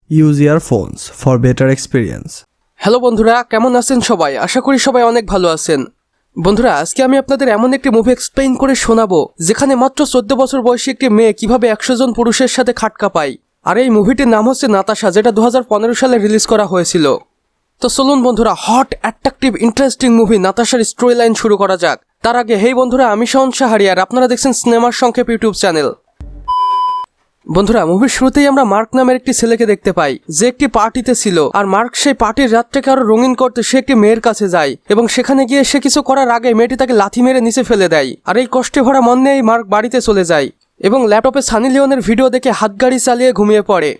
Use your phones for better experience. Hello বন্ধুরা, কেমন আছেন সবাই? আশা করি সবাই অনেক ভালো আছেন। বন্ধুরা, আজকে আমি আপনাদের এমন একটি মুভি এক্সপ্লেইন করে শোনাবো যেখানে মাত্র 14 বছর বয়সী একটি মেয়ে কিভাবে 100 জন পুরুষের সাথে খাটকা পায়। আর এই মুভিটির নাম হচ্ছে নাতাশা, যেটা 2015 সালে রিলিজ করা হয়েছিল। তো চলুন বন্ধুরা, হট অ্যাট্রাকটিভ ইন্টারেস্টিং মুভি নাতাশার স্টোরি লাইন শুরু করা যাক। তার আগে হেই বন্ধুরা, আমি শাওন শাহরি আর আপনারা দেখছেন সিনেমার সংক্ষেপ ইউটিউব চ্যানেল। বন্ধুরা, মুভির শুরুতেই আমরা মার্ক নামের একটি ছেলেকে দেখতে পাই যে একটি পার্টিতে ছিল। আর মার্ক সেই পার্টির রাতটাকে আরো রঙিন করতে সে একটি মেয়ের কাছে যায় এবং সেখানে গিয়ে সে কিছু করার আগে মেয়েটি তাকে লাথি মেরে নিচে ফেলে দেয়। আর এই কষ্টে ভরা মন নিয়েই মার্ক বাড়িতে চলে যায় এবং ল্যাপটপে সানি লিওনের ভিডিও দেখে হাতগাড়ি চালিয়ে ঘুমিয়ে পড়ে।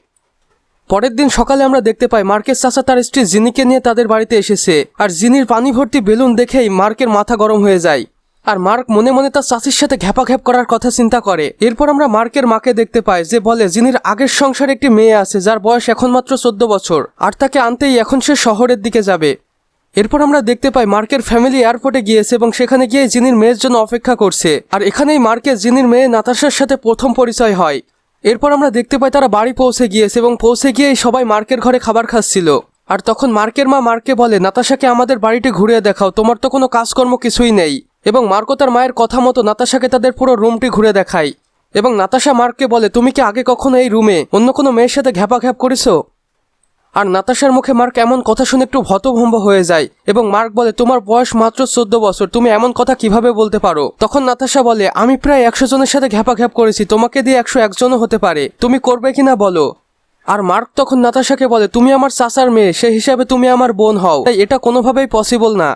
পরের দিন সকালে আমরা দেখতে পাই মার্কের চাচা তার স্ত্রী জিনিকে নিয়ে তাদের বাড়িতে এসেছে। আর জিনির পানি ভর্তি বেলুন দেখেই মার্কের মাথা গরম হয়ে যায়। আর মার্ক মনে মনে তার চাচির সাথে ঘ্যাপাঘ্যাপ করার কথা চিন্তা করে। এরপর আমরা মার্কের মাকে দেখতে পাই যে বলে জিনির আগের সংসারে একটি মেয়ে আছে যার বয়স এখন মাত্র 14 বছর, আর তাকে আনতেই এখন সে শহরের দিকে যাবে। এরপর আমরা দেখতে পাই মার্কের ফ্যামিলি এয়ারপোর্টে গিয়েছে এবং সেখানে গিয়ে জিনির মেয়ের জন্য অপেক্ষা করছে। আর এখানেই মার্কের জিনির মেয়ে নাতাশার সাথে প্রথম পরিচয় হয়। এরপর আমরা দেখতে পাই তারা বাড়ি পৌঁছে গিয়েছে এবং পৌঁছে গিয়েই সবাই মার্কের ঘরে খাবার খাচ্ছিল। আর তখন মার্কের মা মার্ককে বলে, নাতাশাকে আমাদের বাড়িটি ঘুরিয়ে দেখাও, তোমার তো কোনো কাজকর্ম কিছুই নেই। এবং মার্কও তার মায়ের কথা মতো নাতাশাকে তাদের পুরো রুমটি ঘুরে দেখায়। এবং নাতাশা মার্ককে বলে, তুমি কি আগে কখনো এই রুমে অন্য কোনো মেয়ের সাথে ঘ্যাপাঘ্যাপ করেছো? আর নাতাশার মুখে মার্ক এমন কথা শুনে একটু হতভম্ব হয়ে যায় এবং মার্ক বলে, তোমার বয়স মাত্র 14 বছর, তুমি এমন কথা কিভাবে বলতে পারো? তখন নাতাশা বলে, আমি প্রায় 100 জনের সাথে ঘ্যাপাঘ্যাপ করেছি, তোমাকে দিয়ে 101 জনও হতে পারে, তুমি করবে কিনা বলো? আর মার্ক তখন নাতাশাকে বলে, তুমি আমার চাচার মেয়ে, সেই হিসাবে তুমি আমার বোন হও, তাই এটা কোনোভাবেই পসিবল না।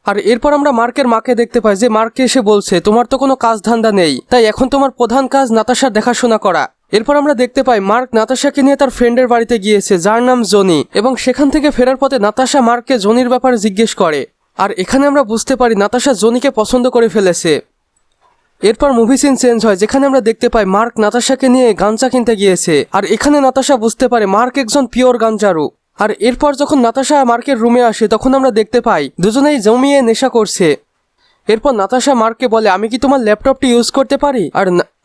আর এরপর আমরা মার্কের মাকে দেখতে পাই যে মার্ককে এসে বলছে, তোমার তো কোনো কাজ ধান্দা নেই, তাই এখন তোমার প্রধান কাজ নাতাশার দেখাশোনা করা। এরপর আমরা দেখতে পাই মার্ক নাতাশাকে নিয়ে তার ফ্রেন্ডের বাড়িতে গিয়েছে যার নাম জনি, এবং সেখান থেকে ফেরার পথে নাতাশা মার্ককে জনির ব্যাপারে জিজ্ঞেস করে। আর এখানে আমরা বুঝতে পারি নাতাশা জনিকে পছন্দ করে ফেলেছে। এরপর মুভি সিন চেঞ্জ হয়, যেখানে আমরা দেখতে পাই মার্ক নাতাশাকে নিয়ে গাঞ্জা কিনতে গিয়েছে। আর এখানে নাতাশা বুঝতে পারে মার্ক একজন পিওর গাঞ্জারু। আর এরপর যখন নাতাশা মার্কের রুমে আসে তখন আমরা দেখতে পাই দুজনেই জমিয়ে নেশা করছে। এরপর নাতাশা মার্ককে বলে, আমি কি তোমার ল্যাপটপটি ইউজ করতে পারি?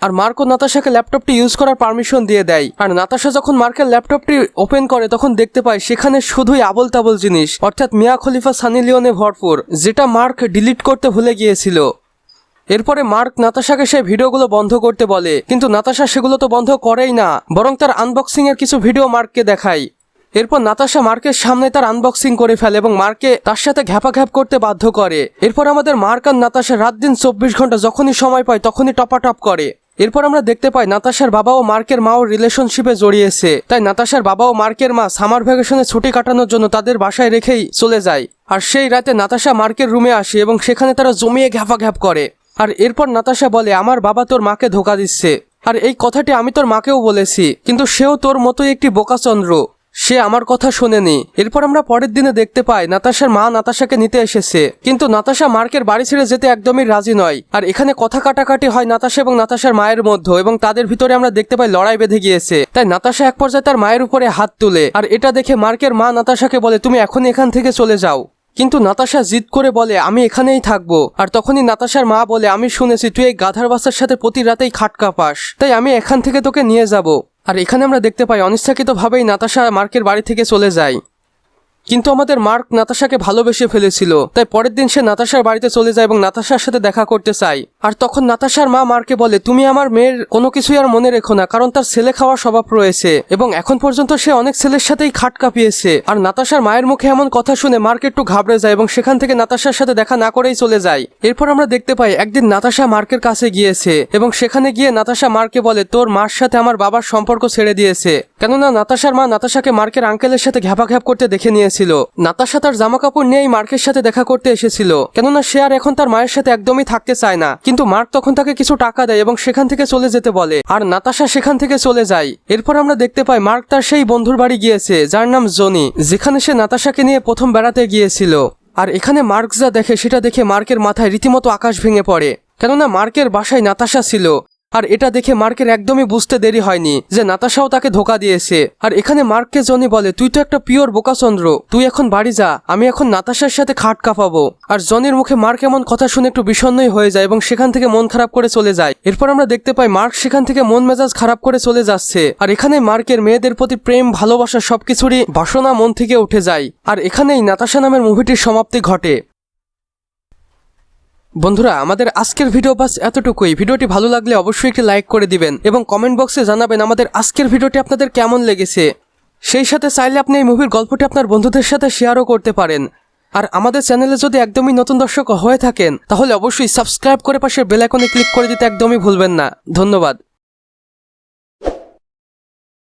আর মার্কও নাতাশাকে ল্যাপটপটি ইউজ করার পারমিশন দিয়ে দেয়। আর নাতাশা যখন মার্কের ল্যাপটপটি ওপেন করে তখন দেখতে পায় সেখানে শুধুই আবল তাবল জিনিস, অর্থাৎ মিয়া খলিফা সানি লিওনে ভরপুর, যেটা মার্ক ডিলিট করতে ভুলে গিয়েছিল। এরপরে মার্ক নাতাশাকে সেই ভিডিওগুলো বন্ধ করতে বলে, কিন্তু নাতাশা সেগুলো তো বন্ধ করেই না, বরং তার আনবক্সিং এর কিছু ভিডিও মার্ককে দেখায়। এরপর নাতাশা মার্কের সামনে তার আনবক্সিং করে ফেলে এবং মার্ককে তার সাথে ঘ্যাপাঘ্যাপ করতে বাধ্য করে। এরপর আমাদের মার্ক আর নাতাশা রাত দিন 24 ঘন্টা যখনই সময় পায় তখনই টপাটপ করে। এরপর আমরা দেখতে পাই নাতাশার বাবা ও মার্কের মাও রিলেশনশিপে জড়িয়েছে, তাই নাতাশার বাবা ও মার্কের মা সামার ভ্যাকেশনে ছুটি কাটানোর জন্য তাদের বাসায় রেখেই চলে যায়। আর সেই রাতে নাতাশা মার্কের রুমে আসে এবং সেখানে তারা জমিয়ে ঘ্যাপাঘ্যাপ করে। আর এরপর নাতাশা বলে, আমার বাবা তোর মাকে ধোকা দিচ্ছে, আর এই কথাটি আমি তোর মাকেও বলেছি, কিন্তু সেও তোর মতোই একটি বোকাচন্দ্র, সে আমার কথা শোনেনি। এরপর আমরা পরের দিনে দেখতে পাই নাতাশার মা নাতাশাকে নিতে এসেছে, কিন্তু নাতাশা মার্কের বাড়ি ছেড়ে যেতে একদমই রাজি নয়। আর এখানে কথা কাটাকাটি হয় নাতাশা এবং নাতাশার মায়ের মধ্যে, এবং তাদের ভিতরে আমরা দেখতে পাই লড়াই বেঁধে গিয়েছে। তাই নাতাশা এক পর্যায়ে তার মায়ের উপরে হাত তুলে। আর এটা দেখে মার্কের মা নাতাশাকে বলে, তুমি এখনই এখান থেকে চলে যাও। কিন্তু নাতাশা জিদ করে বলে, আমি এখানেই থাকবো। আর তখনই নাতাশার মা বলে, আমি শুনেছি তুই এই গাধার বাচ্চার সাথে প্রতি রাতেই খাটকা পাস, তাই আমি এখান থেকে তোকে নিয়ে যাব। আর এখানে আমরা দেখতে পাই অনিচ্ছাকৃতভাবেই নাতাশা মার্কের বাড়ি থেকে চলে যায়। কিন্তু আমাদের মার্ক নাতাশাকে ভালোবেসে ফেলেছিল, তাই পরের দিন সে নাতাশার বাড়িতে চলে যায় এবং নাতাশার সাথে দেখা করতে চায়। আর তখন নাতাশার মা মার্ককে বলে, তুমি আমার মেয়ের কোনো কিছুই আর মনে রেখো না, কারণ তার ছেলে খাওয়ার স্বভাব রয়েছে এবং এখন পর্যন্ত সে অনেক ছেলের সাথেই খাট কাঁপিয়েছে। আর নাতাশার মায়ের মুখে এমন কথা শুনে মার্ক একটু ঘাবড়ে যায় এবং সেখান থেকে নাতাশার সাথে দেখা না করেই চলে যায়। এরপর আমরা দেখতে পাই একদিন নাতাশা মার্কের কাছে গিয়েছে এবং সেখানে গিয়ে নাতাশা মার্ককে বলে, তোর মার সাথে আমার বাবার সম্পর্ক ছেড়ে দিয়েছে, কেননা নাতাশার মা নাতাশাকে মার্কের আঙ্কেলের সাথে ঘ্যাপাঘ্যাপ করতে দেখে নিয়েছিল। নাতাশা তার জামা কাপড় নিয়েই মার্কের সাথে দেখা করতে এসেছিল, কেননা সে আর এখন তার মায়ের সাথে একদমই থাকতে চায় না। কিন্তু মার্ক তখন তাকে কিছু টাকা দেয় এবং সেখান থেকে চলে যেতে বলে, আর নাতাশা সেখান থেকে চলে যায়। এরপর আমরা দেখতে পাই মার্ক তার সেই বন্ধুর বাড়ি গিয়েছে যার নাম জনি, যেখানে সে নাতাশাকে নিয়ে প্রথম বেড়াতে গিয়েছিল। আর এখানে মার্ক যা দেখে সেটা দেখে মার্কের মাথায় রীতিমতো আকাশ ভেঙে পড়ে, কেননা মার্কের বাসায় নাতাশা ছিল। আর এটা দেখে মার্কের একদমই বুঝতে দেরি হয়নি যে নাতাশাও তাকে ধোকা দিয়েছে। আর এখানে মার্ককে জনি বলে, তুই তো একটা পিওর বোকাচন্দ্র, তুই এখন বাড়ি যা, আমি এখন নাতাশার সাথে খাট কাঁপাবো। আর জনির মুখে মার্ক এমন কথা শুনে একটু বিষণ্ণই হয়ে যায় এবং সেখান থেকে মন খারাপ করে চলে যায়। এরপর আমরা দেখতে পাই মার্ক সেখান থেকে মন মেজাজ খারাপ করে চলে যাচ্ছে। আর এখানে মার্কের মেয়েদের প্রতি প্রেম ভালোবাসা সবকিছুরই বাসনা মন থেকে উঠে যায়। আর এখানেই নাতাশা নামের মুভিটির সমাপ্তি ঘটে। বন্ধুরা, আমাদের আজকের ভিডিও বাস এতটুকুই। ভিডিওটি ভালো লাগলে অবশ্যই একটি লাইক করে দিবেন এবং কমেন্ট বক্সে জানাবেন আমাদের আজকের ভিডিওটি আপনাদের কেমন লেগেছে। সেই সাথে চাইলে আপনি এই মুভির গল্পটি আপনার বন্ধুদের সাথে শেয়ারও করতে পারেন। আর আমাদের চ্যানেলে যদি একদমই নতুন দর্শক হয়ে থাকেন তাহলে অবশ্যই সাবস্ক্রাইব করে পাশের বেল আইকনে ক্লিক করে দিতে একদমই ভুলবেন না। ধন্যবাদ।